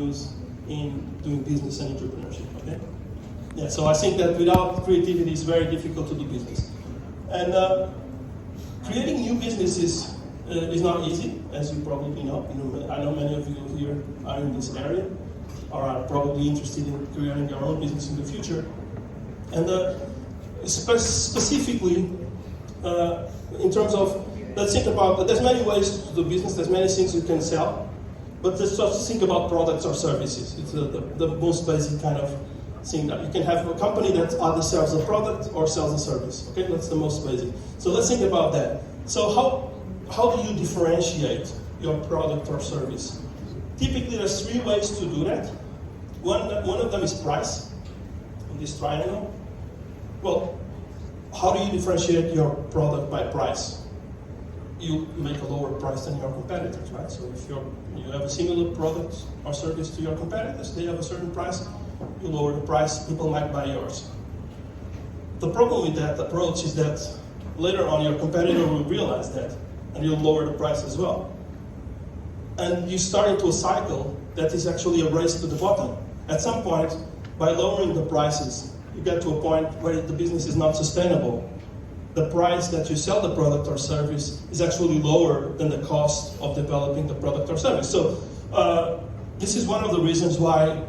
use in doing business and entrepreneurship, okay? Yeah, so I think that without creativity it's very difficult to do business. And creating new businesses is not easy, as you probably know. I know many of you here are in this area, or are probably interested in creating your own business in the future. And specifically, in terms of, let's think about, there's many ways to do business, there's many things you can sell, but let's just think about products or services. It's the most basic kind of thing that you can have a company that either sells a product or sells a service. Okay, that's the most basic. So let's think about that. So how do you differentiate your product or service? Typically, there's 3 ways to do that. One of them is price, in this triangle. Well, how do you differentiate your product by price? You make a lower price than your competitors, right? So if you have a similar product or service to your competitors, they have a certain price, you lower the price, people might buy yours. The problem with that approach is that later on your competitor will realize that, and you'll lower the price as well. And you start into a cycle that is actually a race to the bottom. At some point, by lowering the prices, you get to a point where the business is not sustainable. The price that you sell the product or service is actually lower than the cost of developing the product or service. So this is one of the reasons why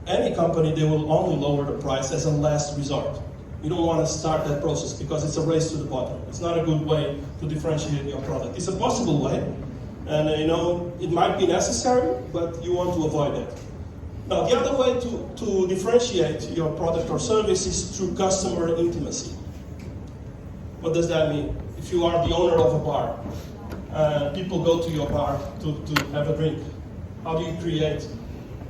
any company, they will only lower the price as a last resort. You don't want to start that process because it's a race to the bottom. It's not a good way to differentiate your product. It's a possible way, and it might be necessary, but you want to avoid that. Now, the other way to differentiate your product or service is through customer intimacy. What does that mean? If you are the owner of a bar, people go to your bar to have a drink, how do you create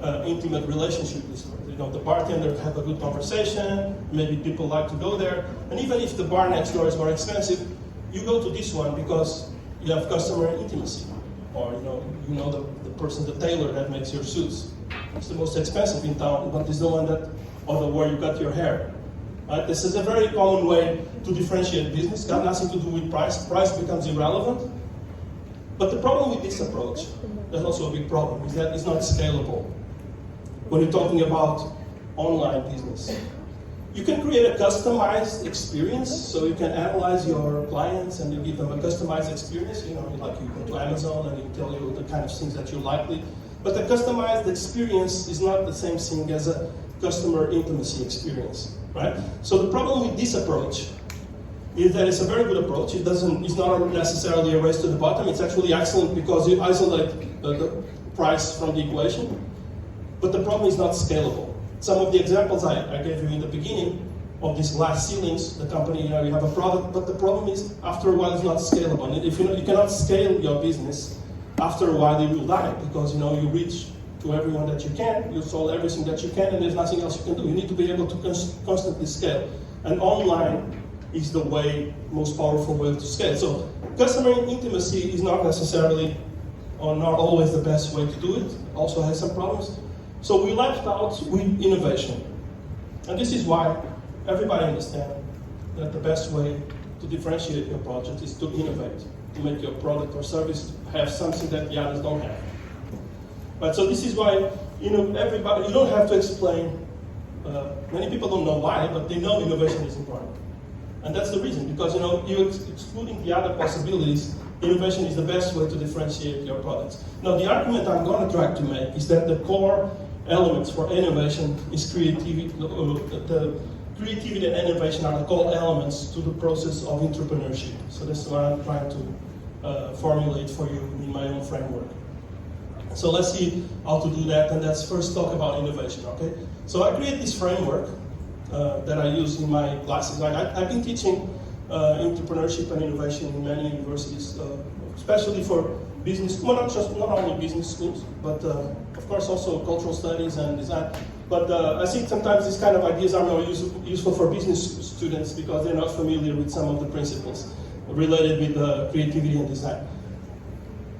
an intimate relationship with them? The bartender have a good conversation, maybe people like to go there, and even if the bar next door is more expensive, you go to this one because you have customer intimacy, or you know the person, the tailor that makes your suits. It's the most expensive in town, but it's the one where you cut your hair. Right? This is a very common way to differentiate business. Got nothing to do with price. Price becomes irrelevant. But the problem with this approach, there's also a big problem, is that it's not scalable. When you're talking about online business, you can create a customized experience, so you can analyze your clients and you give them a customized experience. Like you go to Amazon and you tell you the kind of things that you likely. But the customized experience is not the same thing as a customer intimacy experience, right? So the problem with this approach is that it's a very good approach. It's not necessarily a race to the bottom. It's actually excellent because you isolate the price from the equation. But the problem is not scalable. Some of the examples I gave you in the beginning of these glass ceilings, the company, you have a product, but the problem is after a while it's not scalable. And if you cannot scale your business, after a while it will die because you reach to everyone that you can, you sold everything that you can, and there's nothing else you can do. You need to be able to constantly scale. And online is the most powerful way to scale. So customer intimacy is not necessarily or not always the best way to do it. Also has some problems. So we left out with innovation. And this is why everybody understands that the best way to differentiate your project is to innovate, to make your product or service have something that the others don't have. But so this is why, everybody, you don't have to explain, many people don't know why, but they know innovation is important. And that's the reason, because you're excluding the other possibilities. Innovation is the best way to differentiate your products. Now, the argument I'm going to try to make is that the core elements for innovation is creativity. The creativity and innovation are the core elements to the process of entrepreneurship. So that's what I'm trying to formulate for you in my own framework. So let's see how to do that, and let's first talk about innovation, okay? So I create this framework that I use in my classes. I've been teaching entrepreneurship and innovation in many universities, especially for business, well, not only business schools, but of course also cultural studies and design. But I think sometimes these kind of ideas are more useful for business students because they're not familiar with some of the principles related with creativity and design.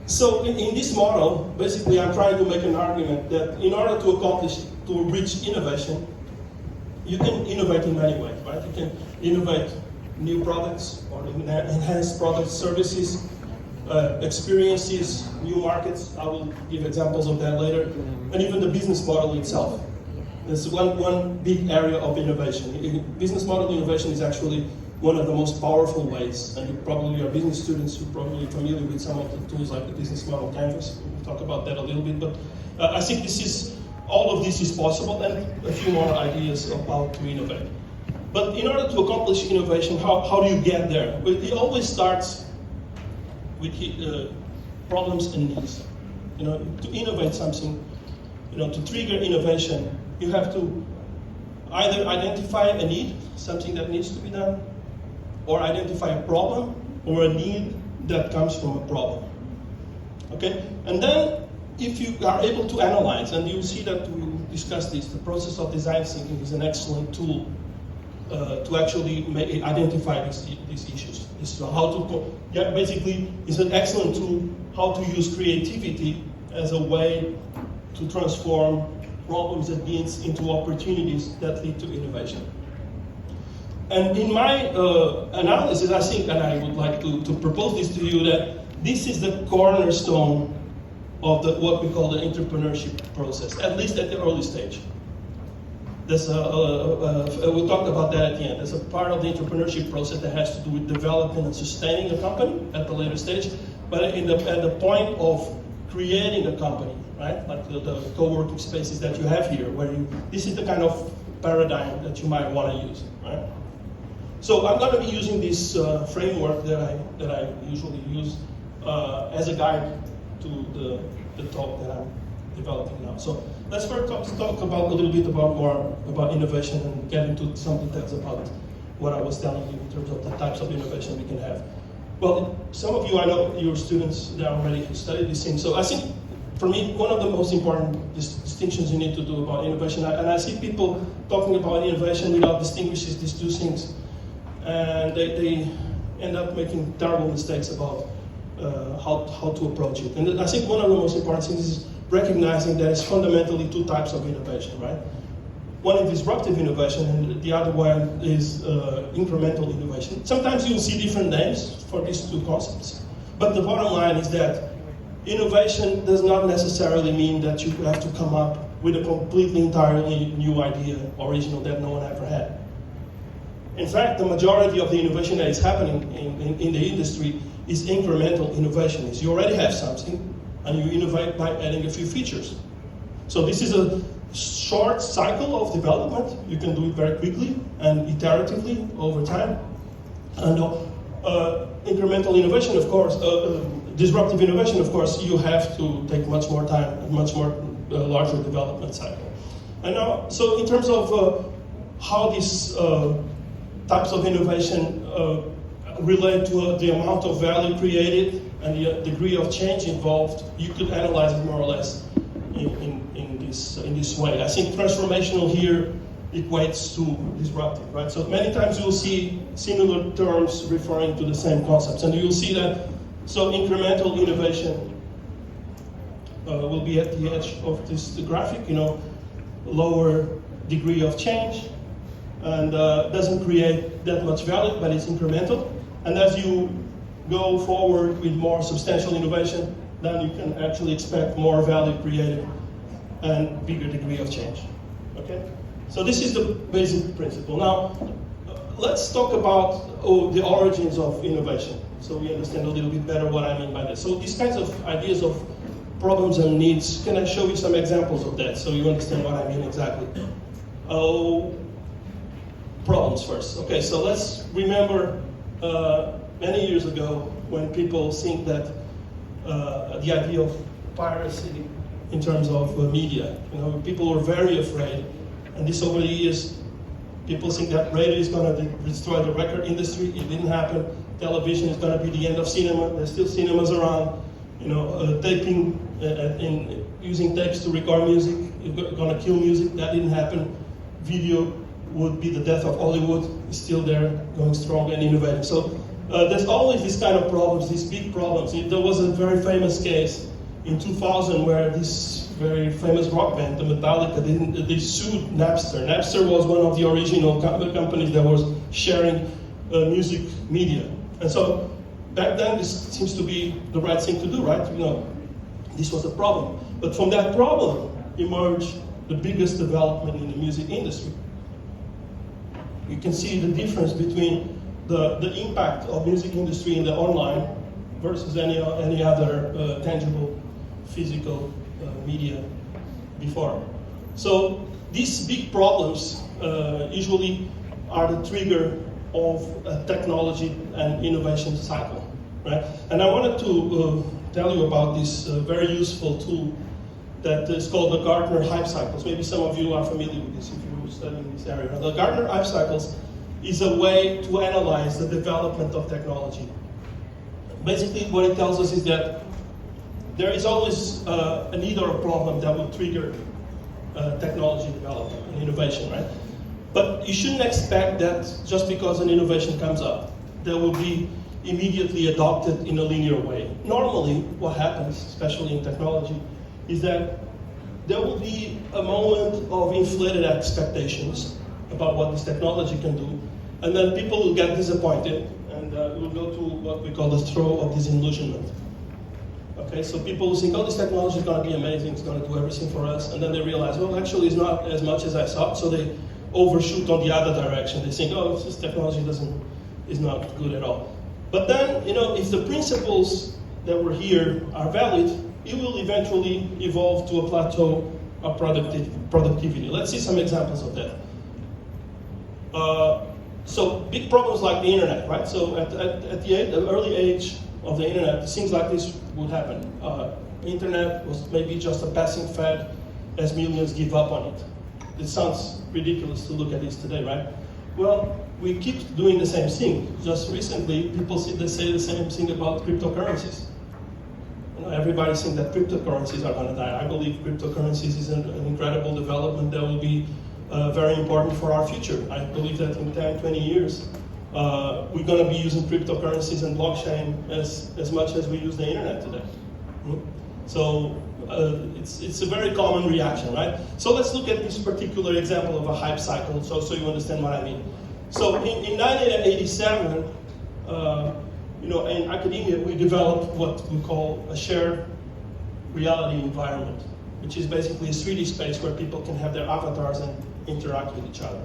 So in this model, basically I'm trying to make an argument that in order to reach innovation, you can innovate in many ways, right? You can innovate new products or enhance product services, experiences, new markets. I will give examples of that later, and even the business model itself. There's one big area of innovation. Business model innovation is actually one of the most powerful ways, and you probably are business students, you're probably familiar with some of the tools like the business model canvas. We'll talk about that a little bit, but I think all of this is possible, and a few more ideas of how to innovate. But in order to accomplish innovation, how do you get there? Well, it always starts with problems and needs. To innovate something, to trigger innovation, you have to either identify a need, something that needs to be done, or identify a problem or a need that comes from a problem. Okay? And then, if you are able to analyze, and you'll see that we discussed this, the process of design thinking is an excellent tool to actually identify these issues. It's basically, it's an excellent tool how to use creativity as a way to transform problems and needs into opportunities that lead to innovation. And in my analysis, I think, and I would like to propose this to you, that this is the cornerstone of what we call the entrepreneurship process, at least at the early stage. We'll talk about that at the end. There's a part of the entrepreneurship process that has to do with developing and sustaining a company at the later stage, but at the point of creating a company, right? Like the co-working spaces that you have here, this is the kind of paradigm that you might want to use, right? So I'm going to be using this framework that I usually use as a guide to the talk that I'm developing now. So let's first talk about a little bit more about innovation and get into some details about what I was telling you in terms of the types of innovation we can have. Well, some of you, I know you're students that already studied these things. So I think, for me, one of the most important distinctions you need to do about innovation, and I see people talking about innovation without distinguishing these two things, and they end up making terrible mistakes about how to approach it. And I think one of the most important things is recognizing that it's fundamentally two types of innovation, right? One is disruptive innovation, and the other one is incremental innovation. Sometimes you'll see different names for these two concepts, but the bottom line is that innovation does not necessarily mean that you have to come up with a completely entirely new idea, original, that no one ever had. In fact, the majority of the innovation that is happening in the industry is incremental innovation. Is you already have something, and you innovate by adding a few features. So this is a short cycle of development. You can do it very quickly and iteratively over time. And incremental innovation, of course, disruptive innovation, of course, you have to take much more time and much more larger development cycle. And now, so in terms of how these types of innovation relate to the amount of value created and the degree of change involved, you could analyze it more or less in this way. I think transformational here equates to disruptive, right? So many times you'll see similar terms referring to the same concepts, and you'll see that. So incremental innovation will be at the edge of this graphic, lower degree of change, and doesn't create that much value, but it's incremental. And as you go forward with more substantial innovation, then you can actually expect more value created and bigger degree of change. Okay? So this is the basic principle. Now, let's talk about the origins of innovation, so we understand a little bit better what I mean by this. So these kinds of ideas of problems and needs, can I show you some examples of that so you understand what I mean exactly? Problems first. Okay, so let's remember many years ago when people think that the idea of piracy in terms of media, people were very afraid, and this over the years, people think that radio is going to destroy the record industry. It didn't happen. Television is going to be the end of cinema. There's still cinemas around. Taping and using tapes to record music is going to kill music. That didn't happen. Video would be the death of Hollywood. It's still there, going strong and innovating. So there's always this kind of problems, these big problems. There was a very famous case in 2000 where this very famous rock band, the Metallica, they sued Napster. Napster was one of the original companies that was sharing music media. And so back then, this seems to be the right thing to do, right? This was a problem. But from that problem emerged the biggest development in the music industry. You can see the difference between the impact of music industry in the online versus any other tangible physical media before. So these big problems usually are the trigger of a technology and innovation cycle, right? And I wanted to tell you about this very useful tool that is called the Gartner Hype Cycles. Maybe some of you are familiar with this if you were studying this area. The Gartner Hype Cycles is a way to analyze the development of technology. Basically, what it tells us is that there is always a need or a problem that will trigger technology development and innovation, right? But you shouldn't expect that just because an innovation comes up, that will be immediately adopted in a linear way. Normally, what happens, especially in technology, is that there will be a moment of inflated expectations about what this technology can do, and then people will get disappointed, and we'll go to what we call the throw of disillusionment. Okay, so people will think, oh, this technology is going to be amazing, it's going to do everything for us, and then they realize, well, actually, it's not as much as I thought, so they overshoot on the other direction. They think, oh, this technology is not good at all. But then, if the principles that were here are valid, it will eventually evolve to a plateau of productivity. Let's see some examples of that. So big problems like the internet, right? So at the early age of the internet, it seems like this would happen. Internet was maybe just a passing fad as millions give up on it. It sounds ridiculous to look at this today, right? Well, we keep doing the same thing. Just recently, they say the same thing about cryptocurrencies. Everybody thinks that cryptocurrencies are going to die. I believe cryptocurrencies is an incredible development that will be very important for our future. I believe that in 10, 20 years, we're going to be using cryptocurrencies and blockchain as much as we use the internet today. So it's a very common reaction, right? So let's look at this particular example of a hype cycle, so you understand what I mean. So in 1987, in academia, we developed what we call a shared reality environment, which is basically a 3D space where people can have their avatars and interact with each other.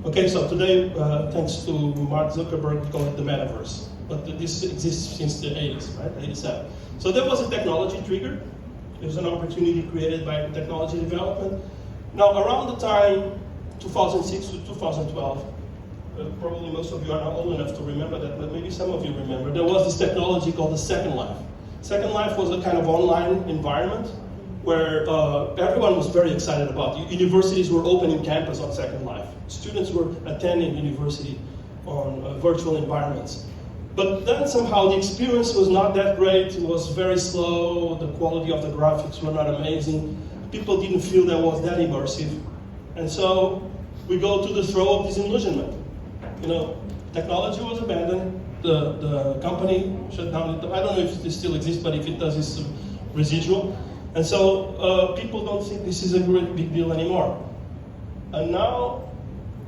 Okay, so today, thanks to Mark Zuckerberg, we call it the metaverse. But this exists since the 80s, right? 87. So there was a technology trigger. It was an opportunity created by technology development. Now, around the time 2006 to 2012, probably most of you are not old enough to remember that, but maybe some of you remember, there was this technology called the Second Life. Second Life was a kind of online environment where everyone was very excited about it. Universities were opening campus on Second Life. Students were attending university on virtual environments. But then somehow the experience was not that great. It was very slow. The quality of the graphics were not amazing. People didn't feel that was that immersive. And so we go to the throw of disillusionment. Technology was abandoned. The company shut down. I don't know if this still exists, but if it does, it's residual. And so people don't think this is a great big deal anymore. And now,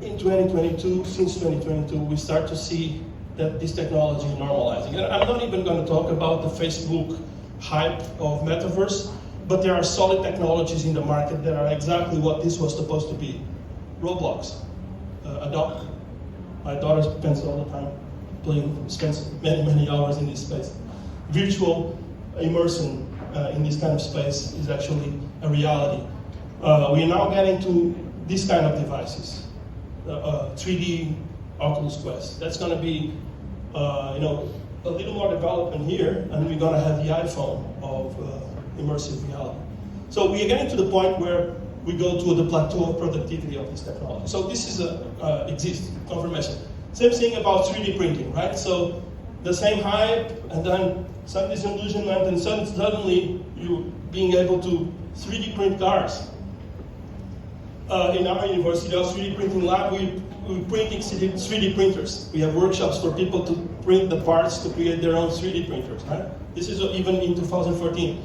in 2022, since 2022, we start to see that this technology is normalizing. And I'm not even going to talk about the Facebook hype of metaverse, but there are solid technologies in the market that are exactly what this was supposed to be. Roblox, a dog. My daughter spends all the time spends many, many hours in this space. Virtual immersion in this kind of space is actually a reality. We are now getting to this kind of devices, 3D Oculus Quest. That's going to be, a little more development here, and we're going to have the iPhone of immersive reality. So we are getting to the point where we go to the plateau of productivity of this technology. So this is exists, confirmation. Same thing about 3D printing, right? So the same hype, and then some disillusionment, and suddenly you being able to 3D print cars. In our university, our 3D printing lab, we print 3D printers. We have workshops for people to print the parts to create their own 3D printers, right? This is even in 2014.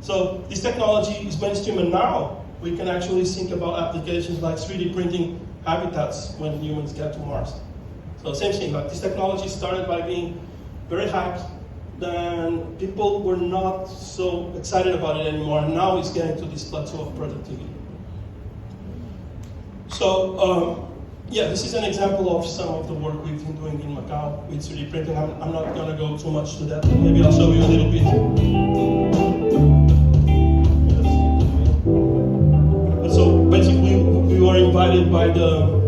So this technology is mainstream, and now we can actually think about applications like 3D printing habitats when humans get to Mars. So same thing, like this technology started by being very hyped. Then people were not so excited about it anymore, and now it's getting to this plateau of productivity. So, yeah, this is an example of some of the work we've been doing in Macau with 3D printing. I'm not going to go too much to that. Maybe I'll show you a little bit. So basically, we were invited by the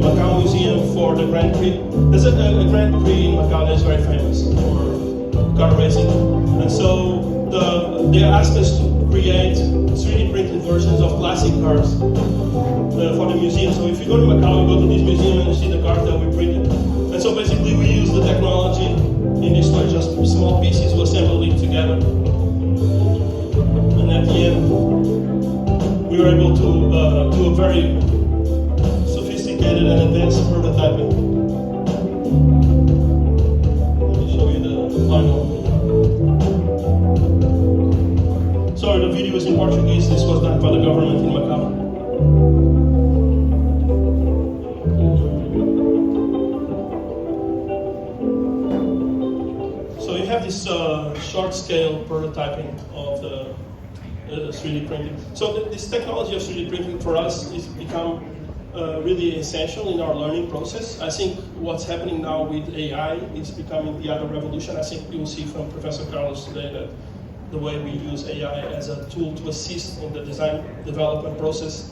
Macau Museum for the Grand Prix. There's a Grand Prix in Macau that's very famous for car racing. And so they asked us to create 3D printed versions of classic cars for the museum. So if you go to Macau, you go to this museum and you see the cars that we printed. And so basically we use the technology in this way, just small pieces, we assemble it together. And at the end, we were able to do a very sophisticated and advanced prototyping. Let me show you the final. Sorry, the video is in Portuguese. This was done by the government in Macau. So you have this short-scale prototyping of the 3D printing. So this technology of 3D printing for us has become really essential in our learning process. I think what's happening now with AI is becoming the other revolution. I think you'll see from Professor Carlos today that the way we use AI as a tool to assist in the design development process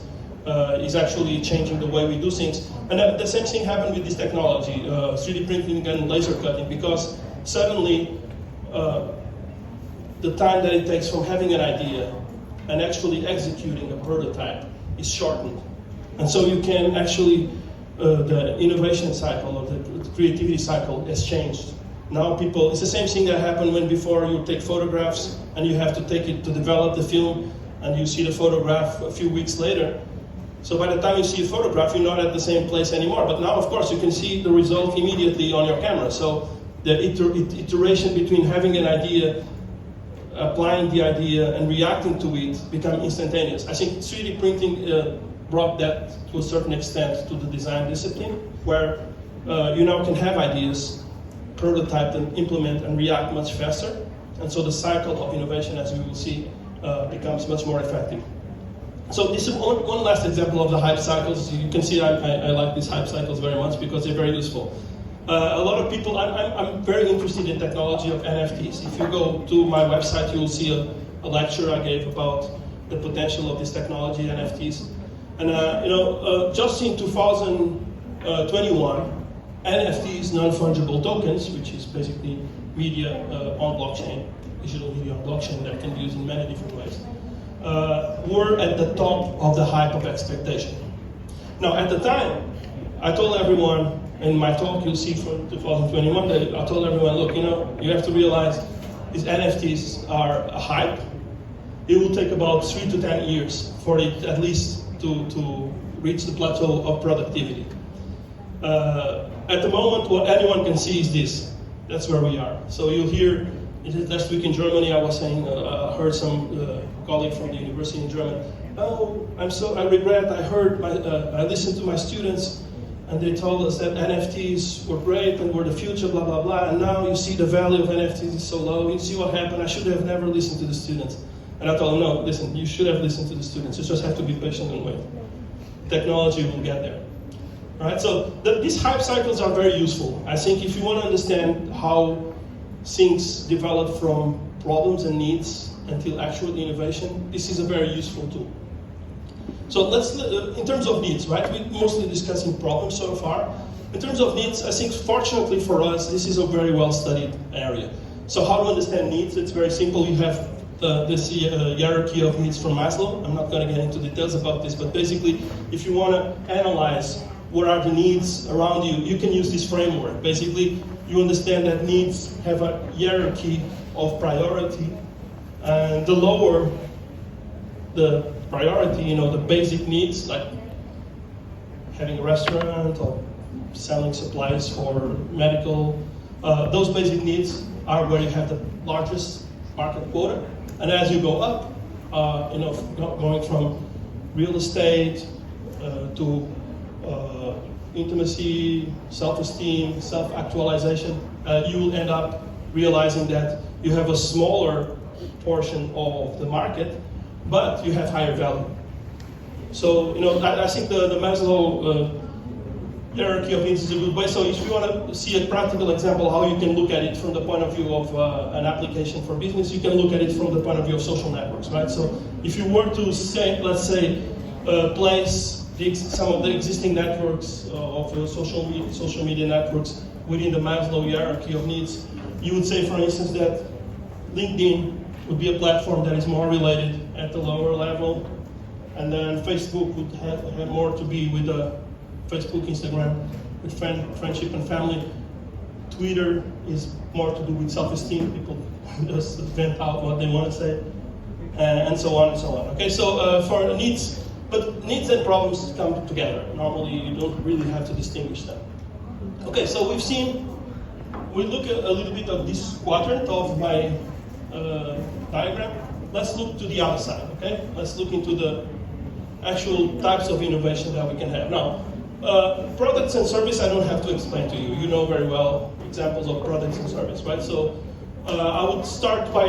is actually changing the way we do things. And the same thing happened with this technology, 3D printing and laser cutting, because suddenly the time that it takes from having an idea and actually executing a prototype is shortened. And so you can actually, the innovation cycle or the creativity cycle has changed. Now it's the same thing that happened when before you take photographs and you have to take it to develop the film and you see the photograph a few weeks later. So by the time you see a photograph, you're not at the same place anymore. But now, of course, you can see the result immediately on your camera. So the iteration between having an idea, applying the idea, and reacting to it become instantaneous. I think 3D printing brought that to a certain extent to the design discipline, where you now can have ideas, prototype them, implement, and react much faster. And so the cycle of innovation, as we will see, becomes much more effective. So this is one last example of the hype cycles. You can see I like these hype cycles very much because they're very useful. A lot of people, I'm very interested in technology of NFTs. If you go to my website, you will see a lecture I gave about the potential of this technology, NFTs. And just in 2021, NFTs, non-fungible tokens, which is basically media on blockchain, digital media on blockchain that can be used in many different ways, were at the top of the hype of expectation. Now, at the time, I told everyone in my talk, you'll see from 2021, that I told everyone, look, you have to realize these NFTs are a hype. It will take about 3 to 10 years for it at least to reach the plateau of productivity. At the moment, what anyone can see is this. That's where we are. So you'll hear, last week in Germany, I was saying, I heard some colleague from the university in Germany, oh, I regret, I listened to my students, and they told us that NFTs were great and were the future, blah, blah, blah, and now you see the value of NFTs is so low, you see what happened, I should have never listened to the students. And I told them, no, listen, you should have listened to the students, you just have to be patient and wait. Technology will get there. All right, so these hype cycles are very useful. I think if you want to understand how things develop from problems and needs until actual innovation, this is a very useful tool. So let's, in terms of needs, right? We're mostly discussing problems so far. In terms of needs, I think fortunately for us, this is a very well-studied area. So how to understand needs? It's very simple. You have this hierarchy of needs from Maslow. I'm not going to get into details about this, but basically, if you want to analyze what are the needs around you, you can use this framework. Basically, you understand that needs have a hierarchy of priority, and the lower the priority, the basic needs, like having a restaurant or selling supplies for medical, those basic needs are where you have the largest market quota. And as you go up, going from real estate to intimacy, self-esteem, self-actualization, you will end up realizing that you have a smaller portion of the market, but you have higher value. So, I think the Maslow hierarchy of needs is a good way. So if you want to see a practical example how you can look at it from the point of view of an application for business, you can look at it from the point of view of social networks, right? So if you were to say, let's say, place some of the existing networks of social media networks within the Maslow hierarchy of needs, you would say, for instance, that LinkedIn would be a platform that is more related at the lower level, and then Facebook would have more to be with Facebook, Instagram, with friendship and family. Twitter is more to do with self-esteem. People just vent out what they want to say, and so on and so on. Okay, so for needs, but needs and problems come together. Normally, you don't really have to distinguish them. Okay, so we look at a little bit of this quadrant of my diagram. Let's look to the other side, okay? Let's look into the actual types of innovation that we can have. Now, products and service I don't have to explain to you. You know very well examples of products and service, right? So I would start by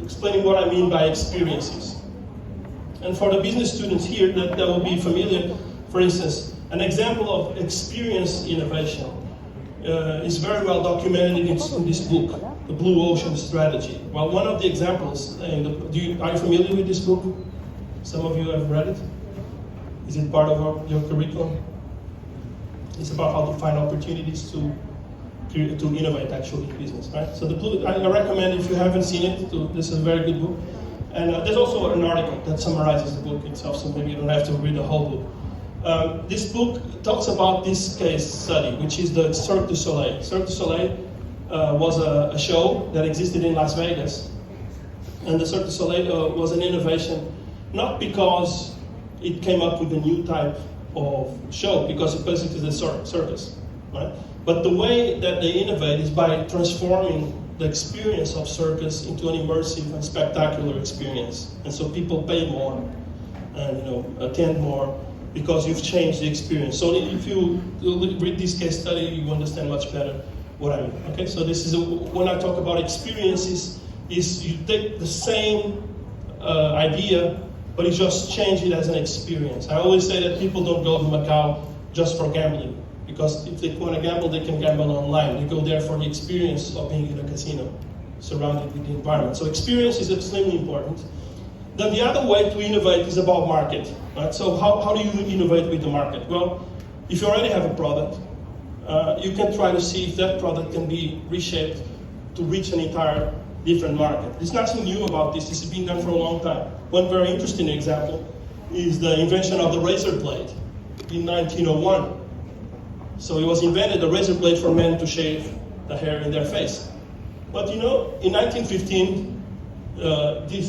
explaining what I mean by experiences. And for the business students here that will be familiar, for instance, an example of experience innovation is very well documented in this book, The Blue Ocean Strategy. Well, one of the examples, are you familiar with this book? Some of you have read it. Is it part of your curriculum? It's about how to find opportunities to innovate actually in business, right? So I recommend, if you haven't seen it, this is a very good book. And there's also an article that summarizes the book itself, so maybe you don't have to read the whole book. This book talks about this case study, which is the Cirque du Soleil. Cirque du Soleil was a show that existed in Las Vegas. And the Cirque du Soleil was an innovation, not because it came up with a new type of show, because it basically is a circus, right? But the way that they innovate is by transforming the experience of circus into an immersive and spectacular experience. And so people pay more and attend more because you've changed the experience. So if you read this case study, you understand much better what I mean. Okay, so this is when I talk about experiences, is you take the same idea, but you just change it as an experience. I always say that people don't go to Macau just for gambling, because if they want to gamble, they can gamble online. They go there for the experience of being in a casino, surrounded with the environment. So experience is extremely important. Then the other way to innovate is about market, right? So how do you innovate with the market? Well, if you already have a product, you can try to see if that product can be reshaped to reach an entire different market. There's nothing new about this. This has been done for a long time. One very interesting example is the invention of the razor blade in 1901. So it was invented, a razor blade for men to shave the hair in their face. But in 1915, the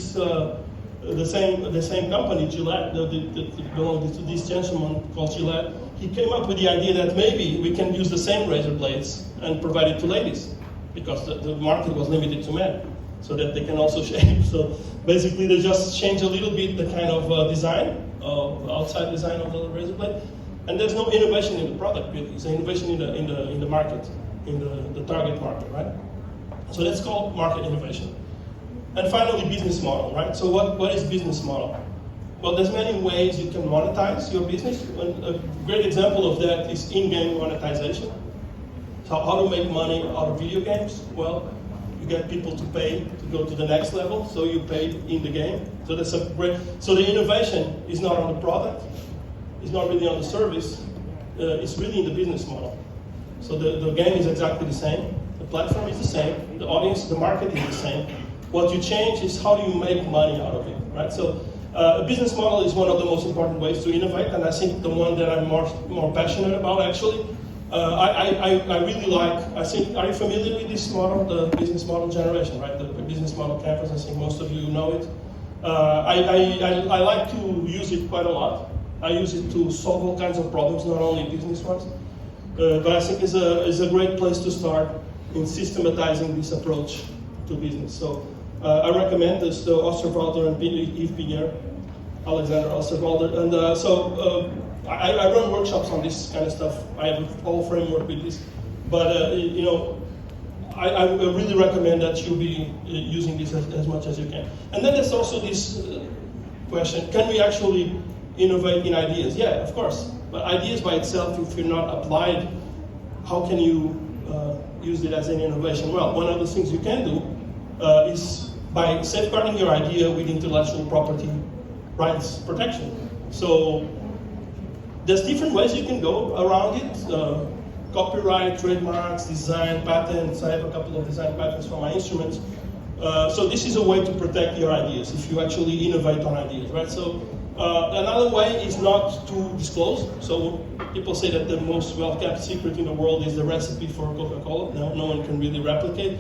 same company, Gillette, that belonged to this gentleman called Gillette, he came up with the idea that maybe we can use the same razor blades and provide it to ladies, because the market was limited to men, so that they can also shave. So basically they just change a little bit the kind of design, outside design of the razor blade. And there's no innovation in the product, really. It's an innovation in the market, in the target market, right? So that's called market innovation. And finally, business model, right? So what is business model? Well, there's many ways you can monetize your business. A great example of that is in-game monetization. So how to make money out of video games? Well, you get people to pay to go to the next level, so you pay in the game. So that's a great. So the innovation is not on the product. It's not really on the service, it's really in the business model. So the game is exactly the same, the platform is the same, the audience, the market is the same. What you change is how do you make money out of it, right? So a business model is one of the most important ways to innovate, and I think the one that I'm more passionate about actually. I really like, are you familiar with this model, the business model generation, right? The business model campus, I think most of you know it. I like to use it quite a lot. I use it to solve all kinds of problems, not only business ones. But I think it's a great place to start in systematizing this approach to business. So I recommend this to Osterwalder and Yves Pinier, Alexander Osterwalder. And I run workshops on this kind of stuff. I have a whole framework with this. But I really recommend that you be using this as much as you can. And then there's also this question, can we actually innovate in ideas? Yeah, of course. But ideas by itself, if you're not applied, how can you use it as an innovation? Well, one of the things you can do is by safeguarding your idea with intellectual property rights protection. So there's different ways you can go around it. Copyright, trademarks, design, patents. I have a couple of design patents for my instruments. So this is a way to protect your ideas if you actually innovate on ideas, right? So another way is not to disclose. So people say that the most well-kept secret in the world is the recipe for Coca-Cola. No one can really replicate.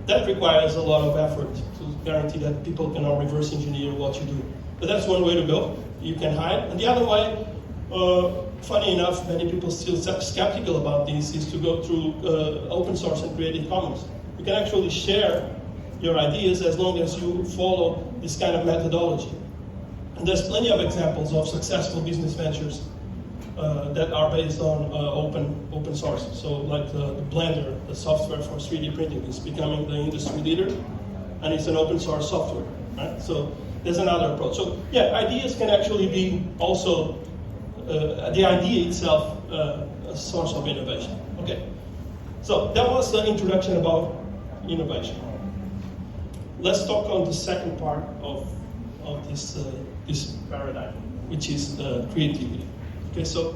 That requires a lot of effort to guarantee that people cannot reverse engineer what you do. But that's one way to go. You can hide. And the other way, funny enough, many people still skeptical about this, is to go through open source and Creative Commons. You can actually share your ideas as long as you follow this kind of methodology. And there's plenty of examples of successful business ventures that are based on open source. So like the Blender, the software for 3D printing, is becoming the industry leader, and it's an open source software, right? So there's another approach. So yeah, ideas can actually be also, the idea itself, a source of innovation. Okay, so that was the introduction about innovation. Let's talk on the second part of this paradigm, which is creativity. Okay, so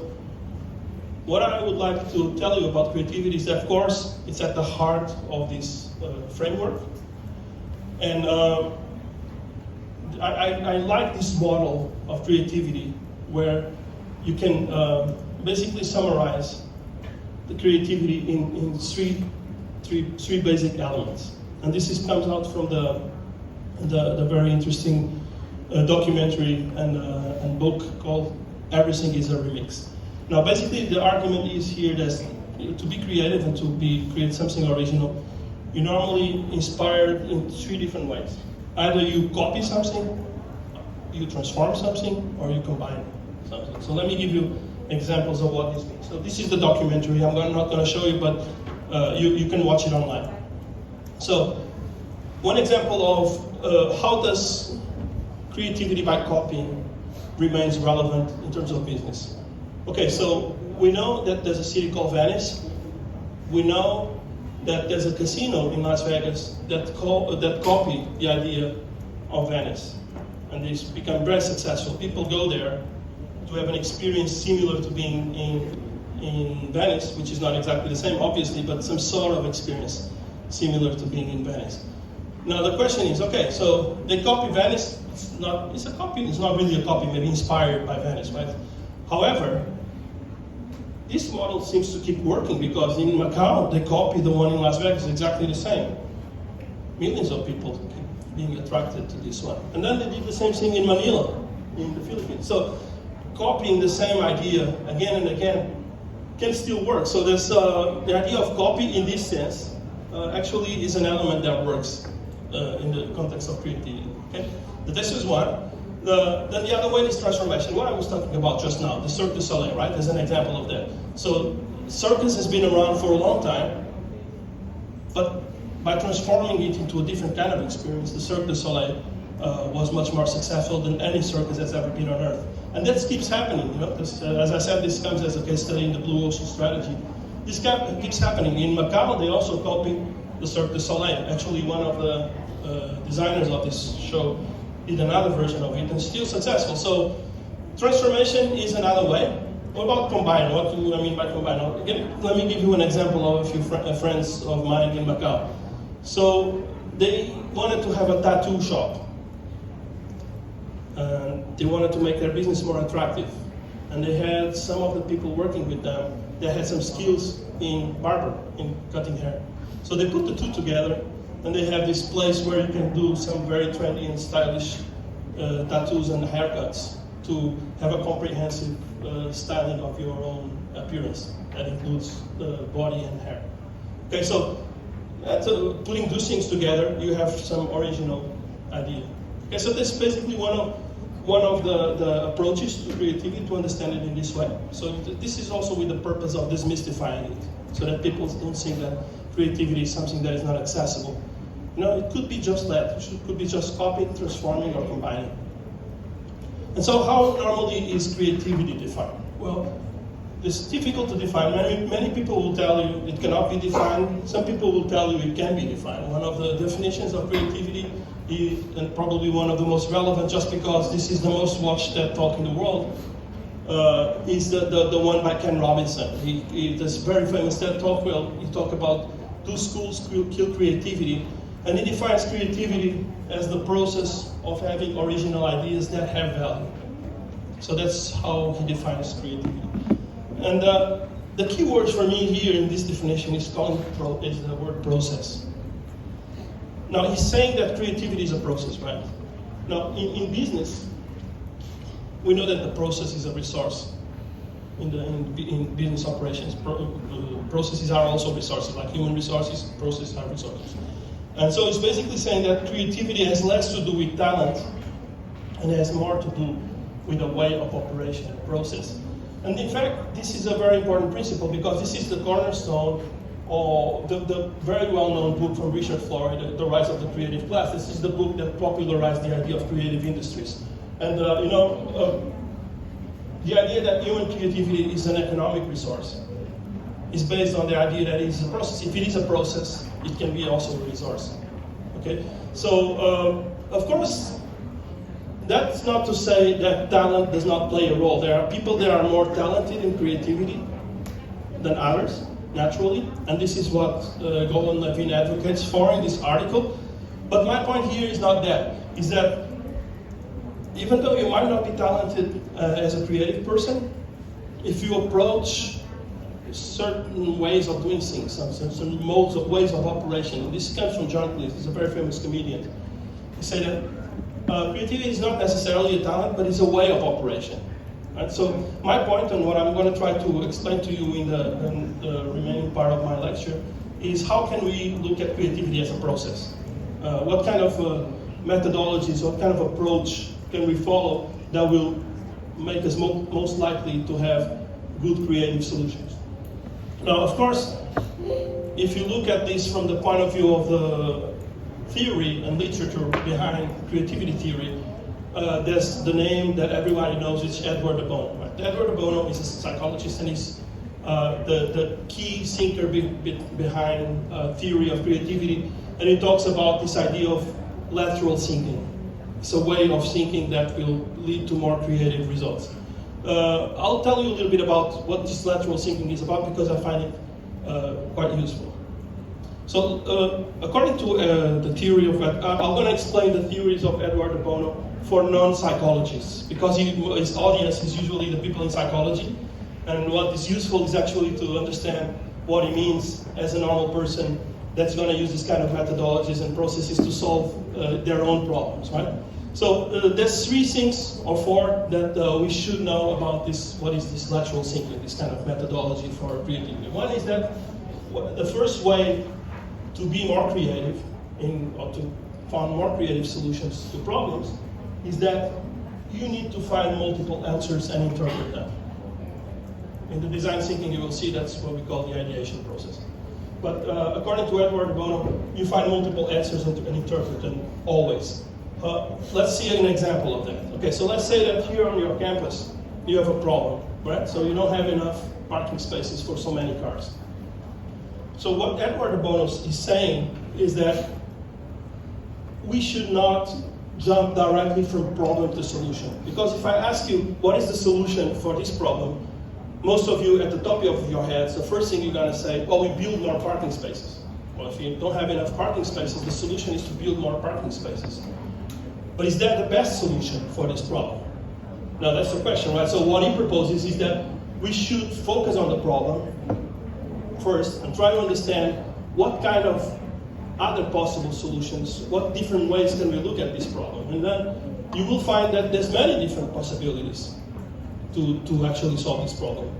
what I would like to tell you about creativity is that, of course, it's at the heart of this framework. And I like this model of creativity where you can basically summarize the creativity in three basic elements. And this comes out from the very interesting documentary and book called Everything is a Remix. Now, basically, the argument is here that to be creative and to create something original, you're normally inspired in three different ways. Either you copy something, you transform something, or you combine something. So let me give you examples of what this means. So this is the documentary. I'm not going to show you, but you can watch it online. So one example of how does creativity by copying remains relevant in terms of business. Okay, so we know that there's a city called Venice. We know that there's a casino in Las Vegas that copy the idea of Venice. And it's become very successful. People go there to have an experience similar to being in Venice, which is not exactly the same, obviously, but some sort of experience similar to being in Venice. Now the question is, okay, so they copy Venice. It's a copy. It's not really a copy, maybe inspired by Venice, right? However, this model seems to keep working because in Macau, they copy the one in Las Vegas exactly the same. Millions of people keep being attracted to this one. And then they did the same thing in Manila, in the Philippines. So copying the same idea again and again can still work. So there's the idea of copy in this sense actually is an element that works in the context of creativity. Okay? This is one. Then the other way is transformation. What I was talking about just now, the Cirque du Soleil, right? As an example of that. So circus has been around for a long time, but by transforming it into a different kind of experience, the Cirque du Soleil was much more successful than any circus that's ever been on Earth. And that keeps happening, you know. As I said, this comes as a case study in the Blue Ocean Strategy. This keeps happening. In Macau, they also copy the Cirque du Soleil. Actually, one of the designers of this show did another version of it and still successful. So transformation is another way. What about combine? What do I mean by combine? Let me give you an example of a few friends of mine in Macau. So they wanted to have a tattoo shop. They wanted to make their business more attractive. And they had some of the people working with them that had some skills in cutting hair. So they put the two together, and they have this place where you can do some very trendy and stylish tattoos and haircuts to have a comprehensive styling of your own appearance. That includes the body and hair. Okay, so putting those things together, you have some original idea. Okay, so this is basically one of the approaches to creativity, to understand it in this way. So this is also with the purpose of demystifying it, so that people don't think that creativity is something that is not accessible. It could be just that. It could be just copying, transforming, or combining. And so how normally is creativity defined? Well, it's difficult to define. Many people will tell you it cannot be defined. Some people will tell you it can be defined. One of the definitions of creativity is, and probably one of the most relevant, just because this is the most watched TED Talk in the world, is the one by Ken Robinson. This very famous TED Talk where he talked about two schools kill creativity, and he defines creativity as the process of having original ideas that have value. So that's how he defines creativity. And the key words for me here in this definition is the word process. Now he's saying that creativity is a process, right? Now in business, we know that the process is a resource. In business operations, processes are also resources, like human resources, processes are resources. And so it's basically saying that creativity has less to do with talent and has more to do with a way of operation, process. And in fact, this is a very important principle because this is the cornerstone of the very well-known book from Richard Florey, The Rise of the Creative Class. This is the book that popularized the idea of creative industries. And the idea that human creativity is an economic resource is based on the idea that it is a process. If it is a process, it can be also a resource. Okay? So, of course, that's not to say that talent does not play a role. There are people that are more talented in creativity than others, naturally, and this is what Golden Levine advocates for in this article. But my point here is not that. Is that even though you might not be talented as a creative person, if you approach certain ways of doing things, some modes of ways of operation, and this comes from John Cleese, he's a very famous comedian. He said that creativity is not necessarily a talent, but it's a way of operation. Right? So my point, and what I'm going to try to explain to you in the remaining part of my lecture, is how can we look at creativity as a process? What kind of methodologies, what kind of approach can we follow that will make us most likely to have good creative solutions? Now, of course, if you look at this from the point of view of the theory and literature behind creativity theory, there's the name that everybody knows, it's Edward de Bono. Right? Edward de Bono is a psychologist, and he's the key thinker behind theory of creativity, and he talks about this idea of lateral thinking. It's a way of thinking that will lead to more creative results. I'll tell you a little bit about what this lateral thinking is about because I find it quite useful. So, according to the theory of, I'm going to explain the theories of Edward de Bono for non-psychologists because his audience is usually the people in psychology, and what is useful is actually to understand what he means as a normal person that's going to use this kind of methodologies and processes to solve their own problems, right? So there's three things or four that we should know about this. What is this lateral thinking, this kind of methodology for creativity? One is that the first way to be more creative or to find more creative solutions to problems is that you need to find multiple answers and interpret them. In the design thinking, you will see that's what we call the ideation process. But according to Edward de Bono, you find multiple answers and interpret them always. Let's see an example of that. Okay, so let's say that here on your campus, you have a problem, right? So you don't have enough parking spaces for so many cars. So what Edward de Bono is saying is that we should not jump directly from problem to solution. Because if I ask you, what is the solution for this problem? Most of you, at the top of your heads, the first thing you're going to say, well, we build more parking spaces. Well, if you don't have enough parking spaces, the solution is to build more parking spaces. But is that the best solution for this problem? Now, that's the question, right? So what he proposes is that we should focus on the problem first and try to understand what kind of other possible solutions, what different ways can we look at this problem. And then you will find that there's many different possibilities to actually solve this problem.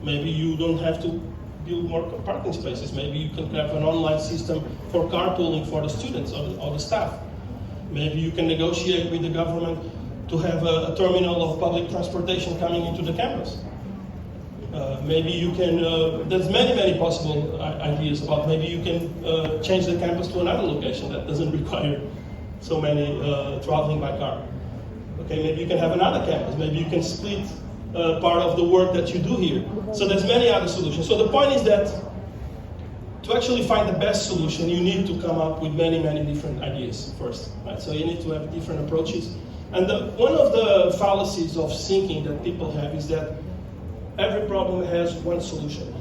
Maybe you don't have to build more parking spaces. Maybe you can have an online system for carpooling for the students or the staff. Maybe you can negotiate with the government to have a terminal of public transportation coming into the campus. Maybe you can, there's many possible ideas about maybe you can change the campus to another location that doesn't require so many traveling by car. Okay, maybe you can have another campus. Maybe you can split part of the work that you do here. So there's many other solutions. So the point is that to actually find the best solution, you need to come up with many different ideas first. Right? So you need to have different approaches. And one of the fallacies of thinking that people have is that every problem has one solution.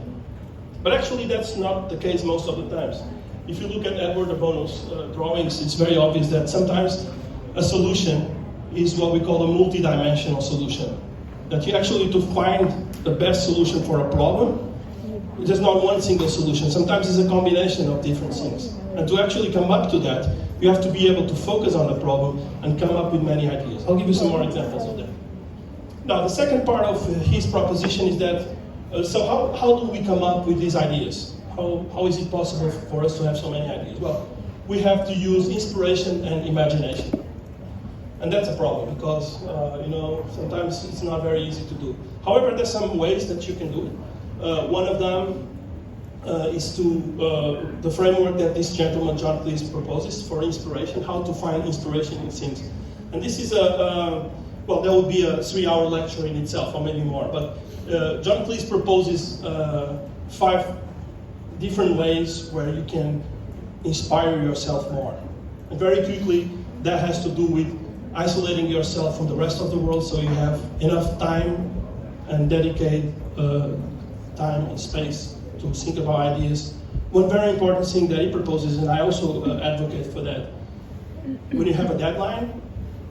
But actually that's not the case most of the times. If you look at Edward de Bono's drawings, it's very obvious that sometimes a solution is what we call a multi-dimensional solution. That you actually need to find the best solution for a problem. There's not one single solution. Sometimes it's a combination of different things. And to actually come up to that, you have to be able to focus on the problem and come up with many ideas. I'll give you some more examples of that. Now, the second part of his proposition is that, so how do we come up with these ideas? How is it possible for us to have so many ideas? Well, we have to use inspiration and imagination. And that's a problem because, sometimes it's not very easy to do. However, there's some ways that you can do it. One of them is the framework that this gentleman, John Cleese, proposes for inspiration, how to find inspiration in things. And this is well, that would be a 3-hour lecture in itself, or maybe more. But John Cleese proposes 5 different ways where you can inspire yourself more. And very quickly, that has to do with isolating yourself from the rest of the world so you have enough time and dedicate time and space to think about ideas. One very important thing that he proposes, and I also advocate for that, when you have a deadline,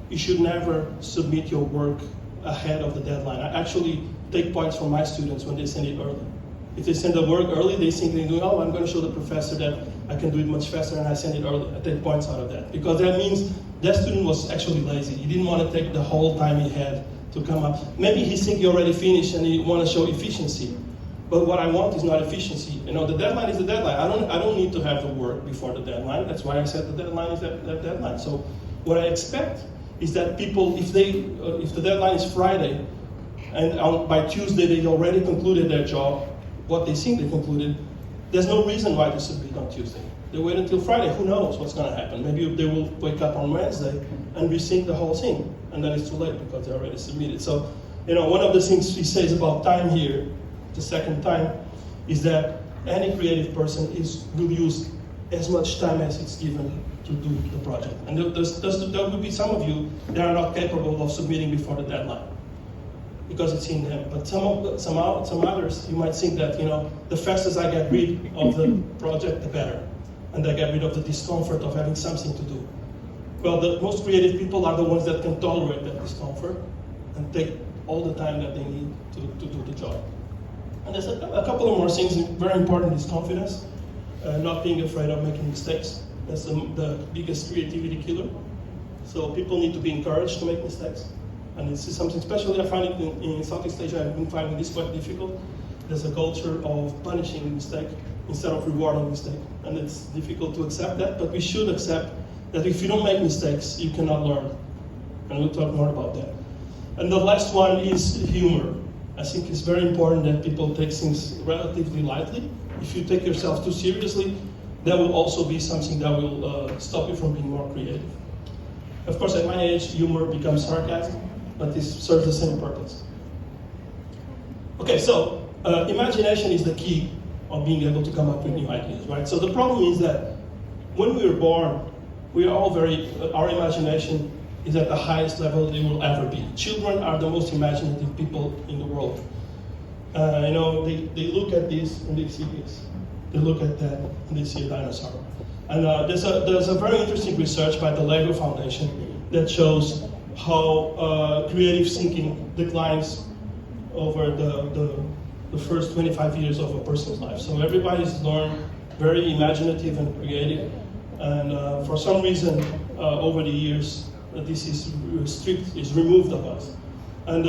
you should never submit your work ahead of the deadline. I actually take points from my students when they send it early. If they send the work early, they think they're doing, I'm going to show the professor that I can do it much faster, and I send it early. I take points out of that. Because that means that student was actually lazy. He didn't want to take the whole time he had to come up. Maybe he thinks he already finished and he want to show efficiency. But what I want is not efficiency. The deadline is the deadline. I don't need to have the work before the deadline. That's why I said the deadline is that deadline. So what I expect is that people, if the deadline is Friday, and by Tuesday they already concluded their job, what they think they concluded, there's no reason why to submit on Tuesday. They wait until Friday, who knows what's going to happen. Maybe they will wake up on Wednesday and rethink the whole thing, and then it's too late because they already submitted. So, one of the things he says about time here, the second time, is that any creative person will use as much time as it's given to do the project. And there will be some of you that are not capable of submitting before the deadline, because it's in them. But some others, you might think that, the fastest I get rid of the project, the better. And I get rid of the discomfort of having something to do. Well, the most creative people are the ones that can tolerate that discomfort and take all the time that they need to do the job. And there's a couple of more things. Very important is confidence, not being afraid of making mistakes. That's the biggest creativity killer. So people need to be encouraged to make mistakes. And this is something, especially I find it in Southeast Asia, I've been finding this quite difficult. There's a culture of punishing mistake instead of rewarding mistake. And it's difficult to accept that, but we should accept that if you don't make mistakes, you cannot learn. And we'll talk more about that. And the last one is humor. I think it's very important that people take things relatively lightly. If you take yourself too seriously, that will also be something that will stop you from being more creative. Of course, at my age, humor becomes sarcasm, but this serves the same purpose. Okay, so imagination is the key of being able to come up with new ideas, right? So the problem is that when we were born, we are all our imagination is at the highest level it will ever be. Children are the most imaginative people in the world. They look at this and they see this. They look at that and they see a dinosaur. And there's a very interesting research by the Lego Foundation that shows how creative thinking declines over the first 25 years of a person's life. So everybody's learned very imaginative and creative. And for some reason, over the years, this is removed of us. And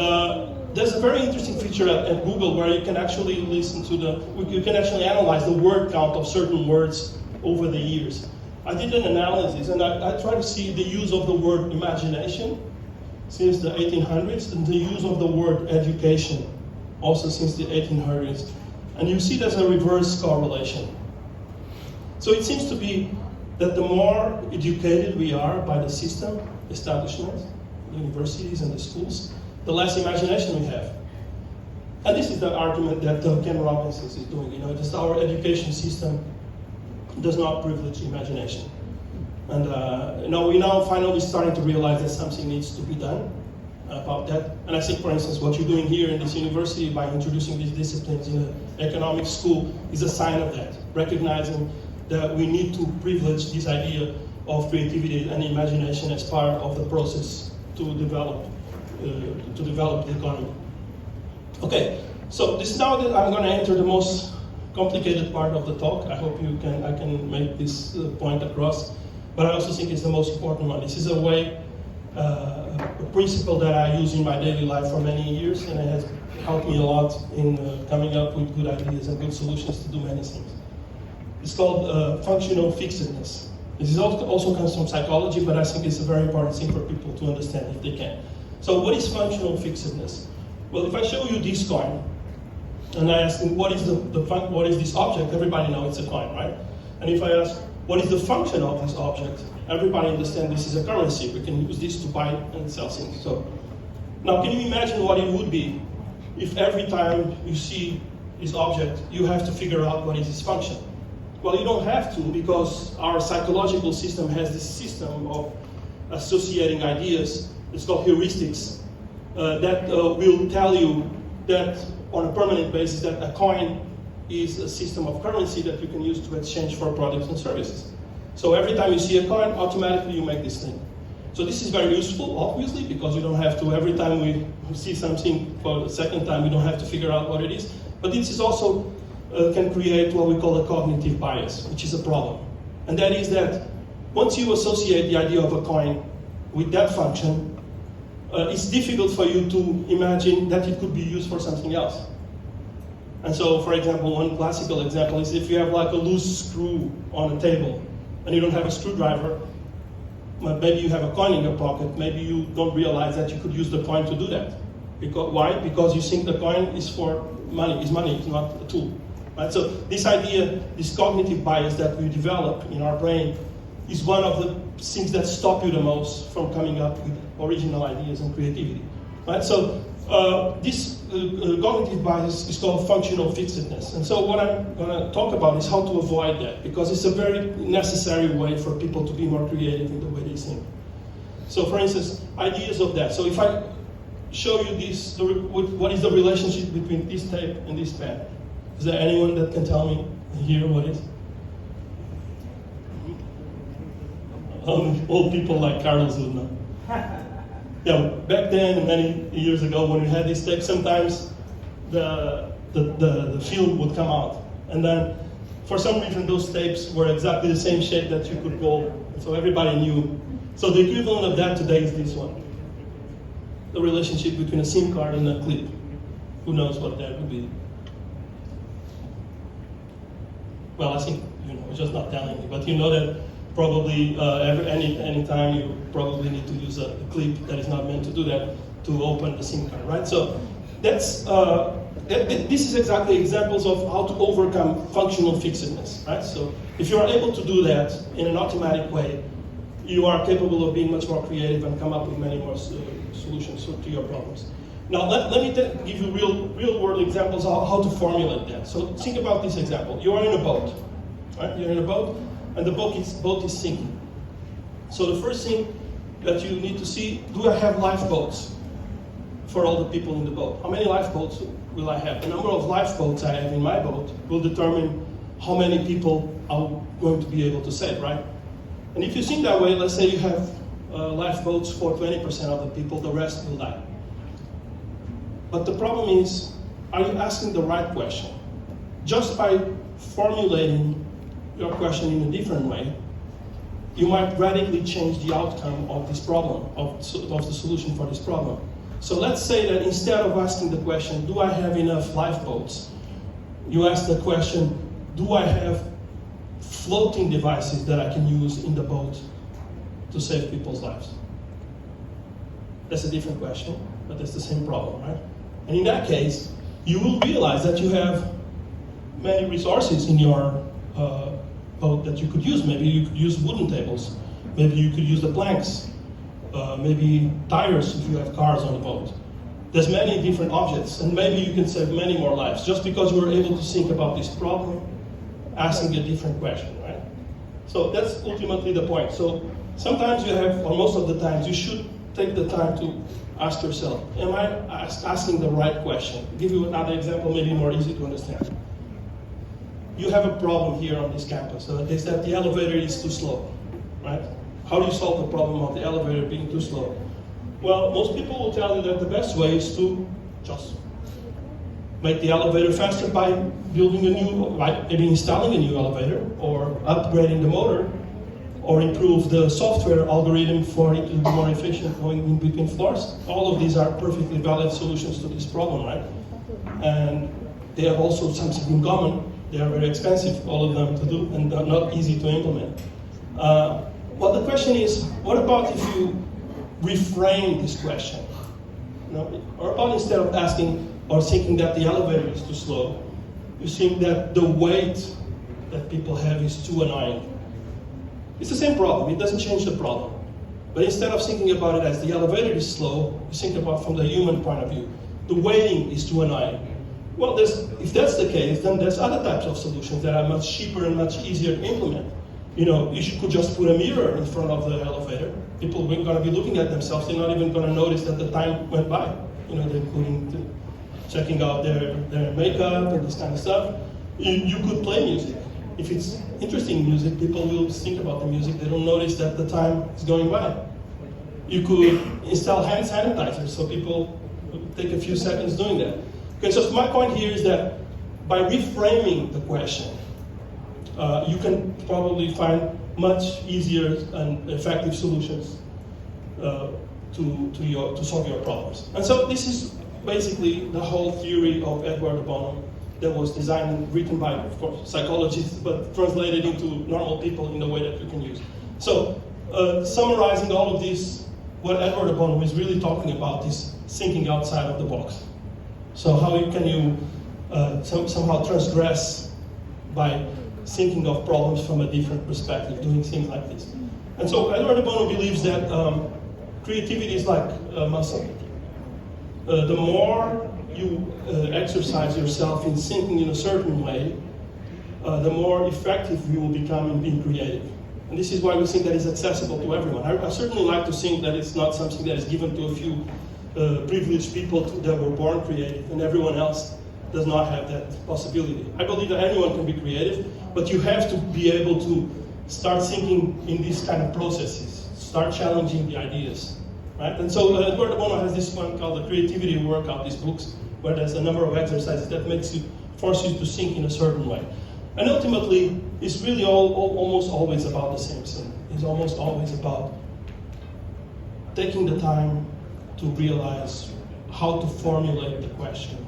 there's a very interesting feature at Google where you can actually you can actually analyze the word count of certain words over the years. I did an analysis and I tried to see the use of the word imagination since the 1800s and the use of the word education also since the 1800s. And you see there's a reverse correlation. So it seems to be that the more educated we are by the system, establishment, the universities and the schools, the less imagination we have. And this is the argument that Ken Robinson is doing. You know, just our education system does not privilege imagination. And you know, we're now finally starting to realize that something needs to be done about that. And I think, for instance, what you're doing here in this university by introducing these disciplines in the economic school is a sign of that, recognizing that we need to privilege this idea of creativity and imagination as part of the process to develop the economy. Okay, so this is now that I'm going to enter the most complicated part of the talk. I hope I can make this point across, but I also think it's the most important one. This is a way, a principle that I use in my daily life for many years, and it has helped me a lot in coming up with good ideas and good solutions to do many things. It's called functional fixedness. This is also comes from psychology, but I think it's a very important thing for people to understand if they can. So what is functional fixedness? Well, if I show you this coin, and I ask them, what is this object? Everybody knows it's a coin, right? And if I ask, what is the function of this object? Everybody understands this is a currency. We can use this to buy and sell things. So now, can you imagine what it would be if every time you see this object, you have to figure out what is its function? Well, you don't have to, because our psychological system has this system of associating ideas. It's called heuristics. That will tell you that on a permanent basis that a coin is a system of currency that you can use to exchange for products and services. So every time you see a coin, automatically you make this thing. So this is very useful, obviously, because you don't have to, every time we see something for the second time, we don't have to figure out what it is. But this is also can create what we call a cognitive bias, which is a problem. And that is that once you associate the idea of a coin with that function, it's difficult for you to imagine that it could be used for something else. And so, for example, one classical example is if you have like a loose screw on a table and you don't have a screwdriver, maybe you have a coin in your pocket, maybe you don't realize that you could use the coin to do that. Why? Because you think the coin is for money, it's not a tool. Right? So this idea, this cognitive bias that we develop in our brain is one of the things that stop you the most from coming up with original ideas and creativity. Right? So this cognitive bias is called functional fixedness. And so what I'm going to talk about is how to avoid that, because it's a very necessary way for people to be more creative in the way they think. So for instance, ideas of that. So if I show you this, what is the relationship between this tape and this pen? Is there anyone that can tell me here what it is? Old people like Carlos would know. Yeah, back then, many years ago, when we had this tape, sometimes the film would come out. And then, for some reason, those tapes were exactly the same shape that you could roll. So everybody knew. So the equivalent of that today is this one. The relationship between a SIM card and a clip. Who knows what that would be? Well, I think you know, just not telling me, but you know that probably any time you probably need to use a clip that is not meant to do that to open the SIM card, right? So that's this is exactly examples of how to overcome functional fixedness, right? So if you are able to do that in an automatic way, you are capable of being much more creative and come up with many more solutions to your problems. Now, let me give you real world examples of how to formulate that. So think about this example. You are in a boat, right? You're in a boat, and the boat is sinking. So the first thing that you need to see, do I have lifeboats for all the people in the boat? How many lifeboats will I have? The number of lifeboats I have in my boat will determine how many people I'm going to be able to save, right? And if you think that way, let's say you have lifeboats for 20% of the people, the rest will die. But the problem is, are you asking the right question? Just by formulating your question in a different way, you might radically change the outcome of this problem, of the solution for this problem. So let's say that instead of asking the question, do I have enough lifeboats? You ask the question, do I have floating devices that I can use in the boat to save people's lives? That's a different question, but that's the same problem, right? And in that case, you will realize that you have many resources in your boat that you could use. Maybe you could use wooden tables. Maybe you could use the planks. Maybe tires if you have cars on the boat. There's many different objects, and maybe you can save many more lives just because you were able to think about this problem, asking a different question, right? So that's ultimately the point. So sometimes you have, or most of the times, you should take the time to ask yourself, am I asking the right question? I'll give you another example, maybe more easy to understand. You have a problem here on this campus. Is that the elevator is too slow, right? How do you solve the problem of the elevator being too slow? Well, most people will tell you that the best way is to just make the elevator faster by building a new, maybe installing a new elevator, or upgrading the motor, or improve the software algorithm for it to be more efficient going in between floors. All of these are perfectly valid solutions to this problem, right? And they have also something in common. They are very expensive, all of them, to do, and not easy to implement. Well, the question is, what about if you reframe this question? Or about instead of asking or thinking that the elevator is too slow, you think that the weight that people have is too annoying. It's the same problem, it doesn't change the problem. But instead of thinking about it as the elevator is slow, you think about from the human point of view. The waiting is too annoying. Well, if that's the case, then there's other types of solutions that are much cheaper and much easier to implement. You could just put a mirror in front of the elevator. People are going to be looking at themselves. They're not even going to notice that the time went by. They're checking out their makeup and this kind of stuff. You could play music. If it's interesting music, people will think about the music. They don't notice that the time is going by. You could install hand sanitizer, so people take a few seconds doing that. Okay, so my point here is that by reframing the question, you can probably find much easier and effective solutions to solve your problems. And so this is basically the whole theory of Edward de Bono that was designed and written by, of course, psychologists, but translated into normal people in a way that we can use. So summarizing all of this, what Edward de Bono is really talking about is thinking outside of the box. So how can you somehow transgress by thinking of problems from a different perspective, doing things like this. And so Edward de Bono believes that creativity is like a muscle. The more you exercise yourself in thinking in a certain way, the more effective you will become in being creative. And this is why we think that it's accessible to everyone. I certainly like to think that it's not something that is given to a few privileged people that were born creative, and everyone else does not have that possibility. I believe that anyone can be creative, but you have to be able to start thinking in these kind of processes, start challenging the ideas, right? And so Edward de Bono has this one called the Creativity Workout, these books, where there's a number of exercises that force you to think in a certain way. And ultimately, it's really almost always about the same thing. It's almost always about taking the time to realize how to formulate the question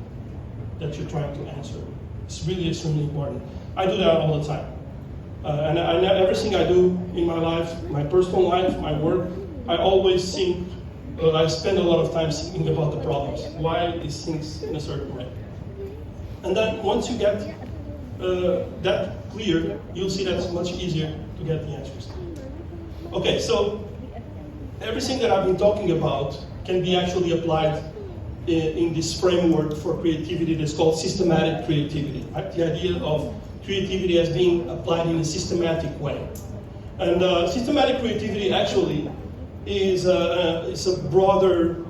that you're trying to answer. It's really extremely important. I do that all the time. And everything I do in my life, my personal life, my work, I always think, I spend a lot of time thinking about the problems. Why these things in a certain way? And then once you get that clear, you'll see that it's much easier to get the answers. Okay, so everything that I've been talking about can be actually applied in this framework for creativity that's called systematic creativity. Right? The idea of creativity as being applied in a systematic way. And systematic creativity actually is a broader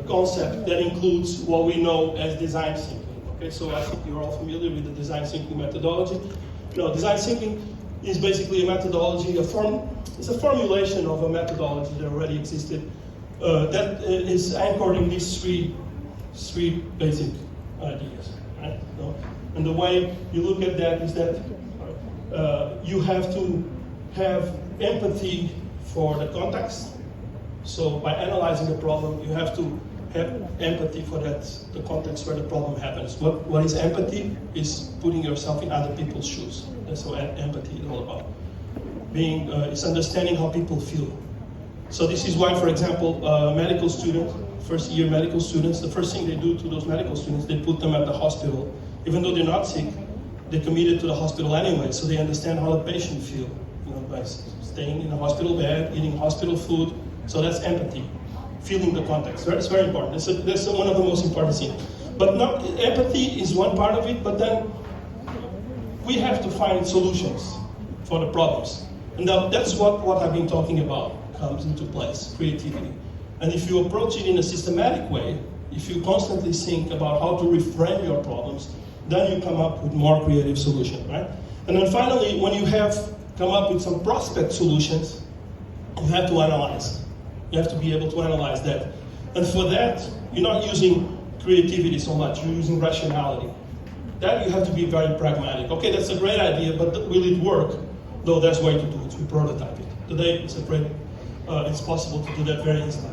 concept that includes what we know as design thinking. Okay, so I think you're all familiar with the design thinking methodology. Design thinking is basically a methodology, it's a formulation of a methodology that already existed that is anchored in these three basic ideas. Right? And the way you look at that is that you have to have empathy for the context. So by analyzing the problem, you have to have empathy for the context where the problem happens. What is empathy? Is putting yourself in other people's shoes. That's what empathy is all about. It's understanding how people feel. So this is why, for example, a medical student first-year medical students, the first thing they do to those medical students, they put them at the hospital. Even though they're not sick, they're committed to the hospital anyway, so they understand how the patient feels, by staying in a hospital bed, eating hospital food. So that's empathy, feeling the context. It's very important. That's one of the most important things. But empathy is one part of it, but then we have to find solutions for the problems. And that's what I've been talking about comes into place, creativity. And if you approach it in a systematic way, if you constantly think about how to reframe your problems, then you come up with more creative solutions, right? And then finally, when you have come up with some prospect solutions, you have to analyze. You have to be able to analyze that. And for that, you're not using creativity so much, you're using rationality. That you have to be very pragmatic. Okay, that's a great idea, but will it work? Though there's a way to do it, we prototype it. Today, it's possible to do that very easily.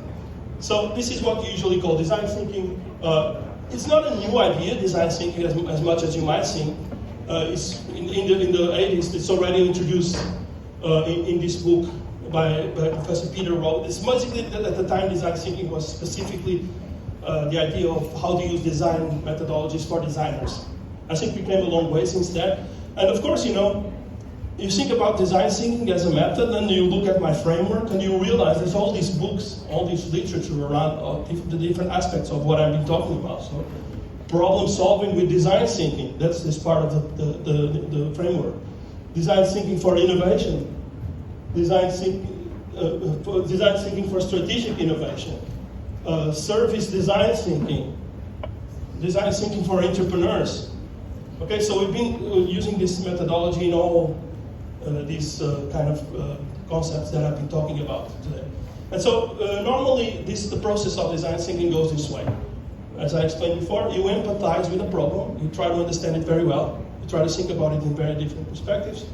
So this is what you usually call design thinking. It's not a new idea, design thinking, as much as you might think. It's in the 80s, it's already introduced in this book by Professor Peter Rowe. It's basically, at the time, design thinking was specifically the idea of how to use design methodologies for designers. I think we came a long way since then. And of course, you think about design thinking as a method, and you look at my framework, and you realize there's all these books, all this literature around the different aspects of what I've been talking about. So, problem solving with design thinking, that's this part of the framework. Design thinking for innovation, design thinking for strategic innovation, service design thinking for entrepreneurs. Okay, so we've been using this methodology in all these kind of concepts that I've been talking about today. And so normally the process of design thinking goes this way. As I explained before, you empathize with the problem, you try to understand it very well, you try to think about it in very different perspectives.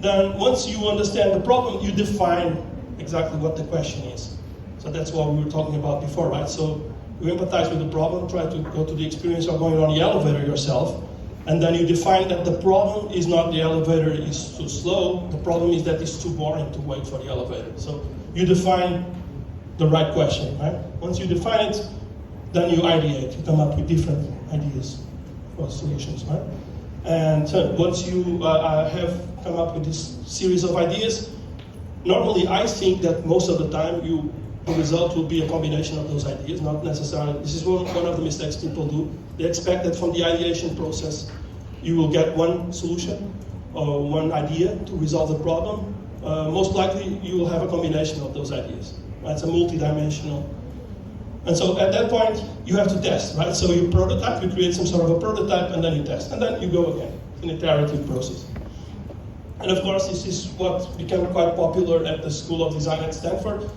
Then once you understand the problem, you define exactly what the question is. So that's what we were talking about before, right? So you empathize with the problem, try to go to the experience of going on the elevator yourself, and then you define that the problem is not the elevator is too slow, the problem is that it's too boring to wait for the elevator. So you define the right question, right? Once you define it, then you ideate, you come up with different ideas for solutions, right? And once you have come up with this series of ideas, normally I think that most of the time the result will be a combination of those ideas, not necessarily. This is one of the mistakes people do. They expect that from the ideation process, you will get one solution or one idea to resolve the problem. Most likely, you will have a combination of those ideas. Right? It's a multi-dimensional. And so at that point, you have to test, right? So you prototype, you create some sort of a prototype, and then you test. And then you go again. It's an iterative process. And of course, this is what became quite popular at the School of Design at Stanford.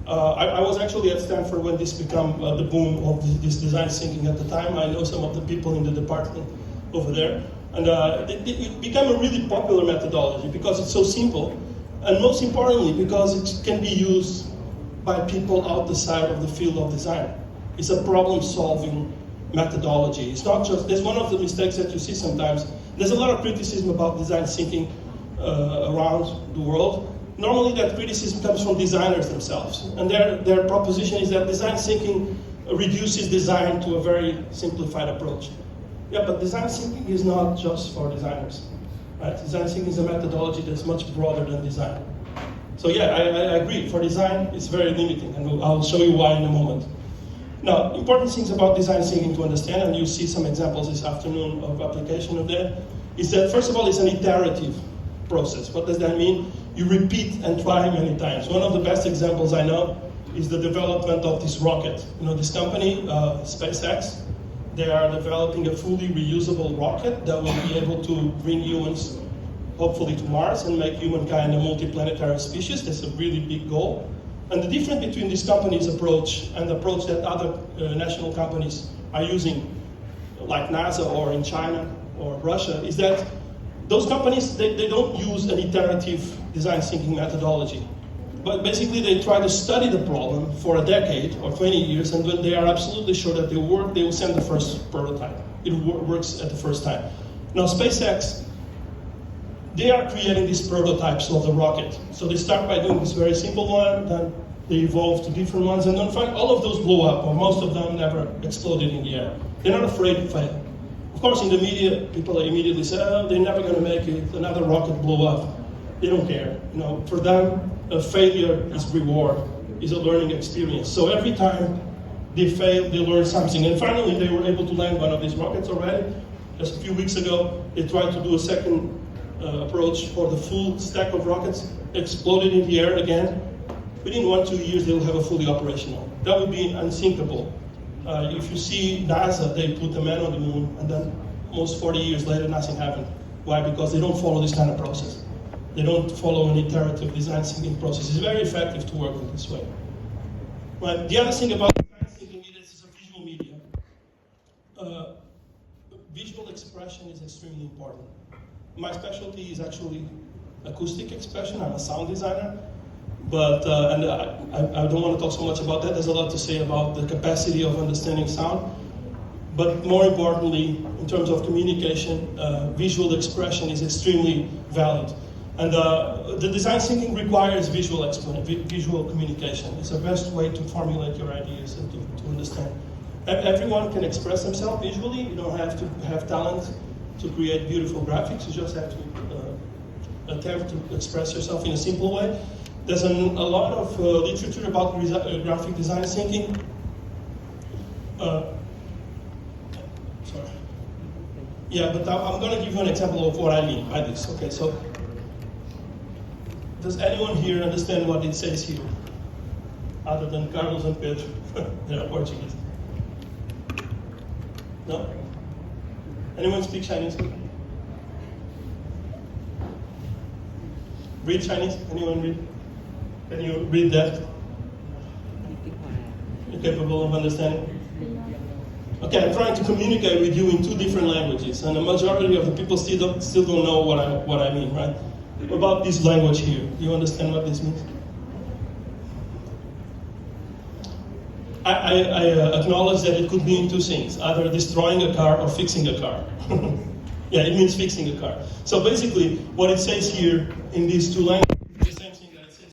I was actually at Stanford when this became the boom of this design thinking at the time. I know some of the people in the department over there. And it became a really popular methodology because it's so simple. And most importantly, because it can be used by people outside of the field of design. It's a problem-solving methodology. It's not just, there's one of the mistakes that you see sometimes. There's a lot of criticism about design thinking around the world. Normally that criticism comes from designers themselves. And their proposition is that design thinking reduces design to a very simplified approach. Yeah, but design thinking is not just for designers. Right? Design thinking is a methodology that's much broader than design. So yeah, I agree. For design, it's very limiting, and I'll show you why in a moment. Now, important things about design thinking to understand, and you'll see some examples this afternoon of application of that, is that first of all, it's an iterative process. What does that mean? You repeat and try many times. One of the best examples I know is the development of this rocket. This company, SpaceX, they are developing a fully reusable rocket that will be able to bring humans hopefully to Mars and make humankind a multiplanetary species. That's a really big goal. And the difference between this company's approach and the approach that other national companies are using, like NASA or in China or Russia, is that those companies, they don't use an iterative design thinking methodology. But basically they try to study the problem for a decade or 20 years, and when they are absolutely sure that they work, they will send the first prototype. It works at the first time. Now SpaceX, they are creating these prototypes of the rocket. So they start by doing this very simple one, then They evolved to different ones, and in fact, all of those blew up, or most of them never exploded in the air. They're not afraid to fail. Of course, in the media, people immediately say, "Oh, they're never going to make it. Another rocket blew up." They don't care. You know, for them, a failure is reward, is a learning experience. So every time they fail, they learn something. And finally, they were able to land one of these rockets already. Just a few weeks ago, they tried to do a second approach for the full stack of rockets, exploded in the air again. Within 1-2 years, they will have a fully operational. That would be unthinkable. If you see NASA, they put a man on the moon, and then almost 40 years later, nothing happened. Why? Because they don't follow this kind of process. They don't follow an iterative design thinking process. It's very effective to work in this way. Right. The other thing about design thinking is it's a visual medium. Visual expression is extremely important. My specialty is actually acoustic expression. I'm a sound designer. But, I don't want to talk so much about that. There's a lot to say about the capacity of understanding sound. But more importantly, in terms of communication, visual expression is extremely valid. And the design thinking requires visual communication. It's the best way to formulate your ideas and to understand. Everyone can express themselves visually. You don't have to have talent to create beautiful graphics. You just have to attempt to express yourself in a simple way. There's a lot of literature about graphic design thinking. Sorry. Yeah, but I'm going to give you an example of what I mean by this. Okay, so does anyone here understand what it says here? Other than Carlos and Pedro, they are Portuguese. No? Anyone speak Chinese? Read Chinese? Anyone read? Can you read that? You're capable of understanding? Okay, I'm trying to communicate with you in 2 different languages, and the majority of the people still don't know what I mean, right? About this language here, do you understand what this means? I acknowledge that it could mean 2 things, either destroying a car or fixing a car. Yeah, it means fixing a car. So basically, what it says here in these 2 languages